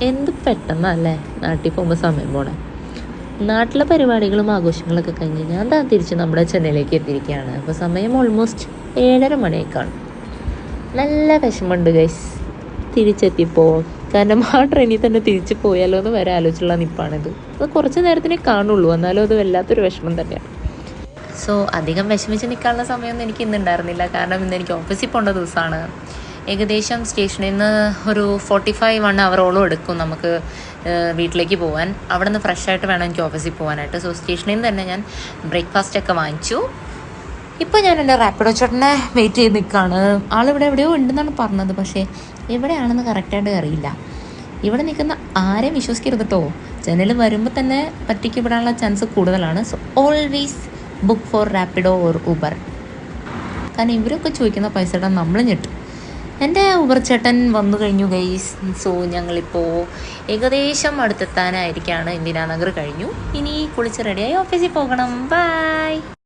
എന്ത് പെട്ടെന്നല്ലേ നാട്ടിൽ പോകുമ്പോൾ സമയം പോണേ. നാട്ടിലെ പരിപാടികളും ആഘോഷങ്ങളൊക്കെ കഴിഞ്ഞ് ഞാൻ തിരിച്ച് നമ്മുടെ ചെന്നൈയിലേക്ക് എത്തിയിരിക്കുകയാണ്. അപ്പോൾ സമയം ഓൾമോസ്റ്റ് 7:30 മണിയേക്കാണ്. നല്ല വിഷമമുണ്ട് ഗൈസ് തിരിച്ചെത്തിപ്പോൾ. കാരണം ആ ട്രെയിനിൽ തന്നെ തിരിച്ച് പോയാലോ എന്ന് വരെ ആലോചിച്ചുള്ള നിപ്പാണിത്. അത് കുറച്ച് നേരത്തിനേ കാണുള്ളൂ, എന്നാലും അത് വല്ലാത്തൊരു വിഷമം തന്നെയാണ്. സോ അധികം വിഷമിച്ച് നിൽക്കാനുള്ള സമയമൊന്നും എനിക്ക് ഇന്നുണ്ടായിരുന്നില്ല. കാരണം ഇന്ന് എനിക്ക് ഓഫീസിൽ പോകേണ്ട ദിവസമാണ്. ഏകദേശം സ്റ്റേഷനിൽ നിന്ന് ഒരു 45 അവറോളം എടുക്കും നമുക്ക് വീട്ടിലേക്ക് പോകാൻ. അവിടെ നിന്ന് ഫ്രഷ് ആയിട്ട് വേണം എനിക്ക് ഓഫീസിൽ പോകാനായിട്ട്. സോ സ്റ്റേഷനിൽ നിന്ന് തന്നെ ഞാൻ ബ്രേക്ക്ഫാസ്റ്റൊക്കെ വാങ്ങിച്ചു. ഇപ്പോൾ ഞാൻ എൻ്റെ റാപ്പിഡോ ചേട്ടനെ വെയിറ്റ് ചെയ്ത് നിൽക്കുകയാണ്. ആളിവിടെ എവിടെയോ ഉണ്ടെന്നാണ് പറഞ്ഞത്, പക്ഷേ എവിടെയാണെന്ന് കറക്റ്റായിട്ട് അറിയില്ല. ഇവിടെ നിൽക്കുന്ന ആരെയും വിശ്വസിക്കരുത് കേട്ടോ. ജനൽ വരുമ്പോൾ തന്നെ പറ്റിക്കപ്പെടാനുള്ള ചാൻസ് കൂടുതലാണ്. So always book for Rapido or Uber. കാരണം ഇവരൊക്കെ ചോദിക്കുന്ന പൈസ ഇടാൻ നമ്മൾ ഞെട്ടും. എൻ്റെ ഊബർ ചേട്ടൻ വന്നു കഴിഞ്ഞു ഗൈസ്. സോ ഞങ്ങളിപ്പോൾ ഏകദേശം അടുത്തെത്താനായിരിക്കുകയാണ്. ഇന്ദിരാനഗർ കഴിഞ്ഞു. ഇനി കുളിച്ച് റെഡിയായി ഓഫീസിൽ പോകണം. ബൈ.